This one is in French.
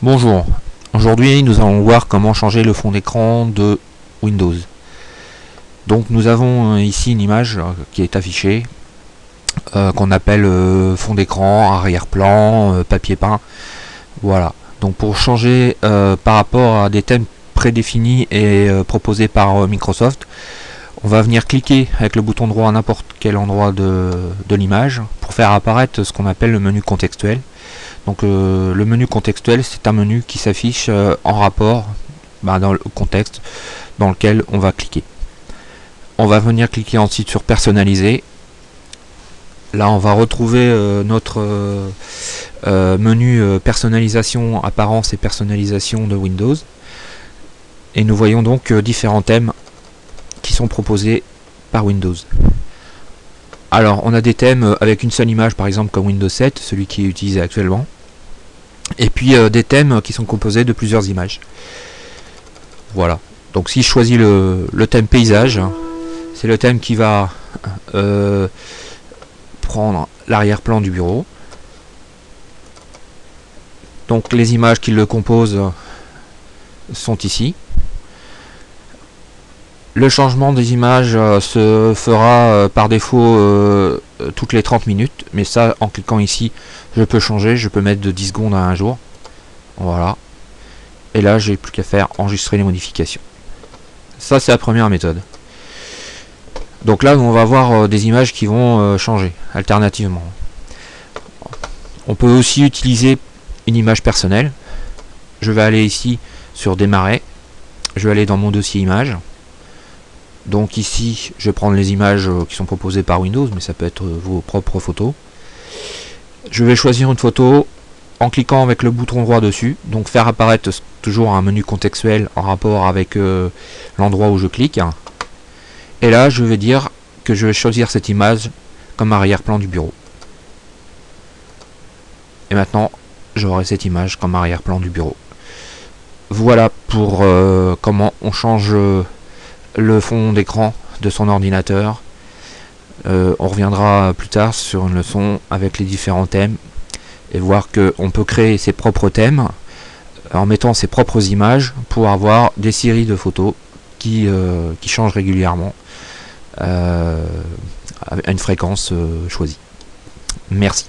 Bonjour, aujourd'hui nous allons voir comment changer le fond d'écran de Windows. Donc nous avons ici une image qui est affichée, qu'on appelle fond d'écran, arrière-plan, papier peint. Voilà, donc pour changer par rapport à des thèmes prédéfinis et proposés par Microsoft, on va venir cliquer avec le bouton droit à n'importe quel endroit de l'image pour faire apparaître ce qu'on appelle le menu contextuel. Donc le menu contextuel, c'est un menu qui s'affiche en rapport dans le contexte dans lequel on va cliquer. On va venir cliquer ensuite sur personnaliser. Là on va retrouver notre menu personnalisation, apparence et personnalisation de Windows. Et nous voyons donc différents thèmes qui sont proposés par Windows. Alors on a des thèmes avec une seule image, par exemple comme Windows 7, celui qui est utilisé actuellement. Et puis des thèmes qui sont composés de plusieurs images. Voilà. Donc si je choisis le thème paysage, c'est le thème qui va prendre l'arrière-plan du bureau. Donc les images qui le composent sont ici. Le changement des images se fera par défaut toutes les 30 minutes, mais ça en cliquant ici je peux changer, je peux mettre de 10 secondes à 1 jour. Voilà. Et là j'ai plus qu'à faire enregistrer les modifications. Ça c'est la première méthode. Donc là on va avoir des images qui vont changer alternativement. On peut aussi utiliser une image personnelle. Je vais aller ici sur démarrer. Je vais aller dans mon dossier images. Donc ici, je vais prendre les images qui sont proposées par Windows, mais ça peut être vos propres photos. Je vais choisir une photo en cliquant avec le bouton droit dessus, donc faire apparaître toujours un menu contextuel en rapport avec l'endroit où je clique. Et là, je vais dire que je vais choisir cette image comme arrière-plan du bureau. Et maintenant, j'aurai cette image comme arrière-plan du bureau. Voilà pour comment on change le fond d'écran de son ordinateur. On reviendra plus tard sur une leçon avec les différents thèmes et voir qu'on peut créer ses propres thèmes en mettant ses propres images pour avoir des séries de photos qui changent régulièrement à une fréquence choisie. Merci.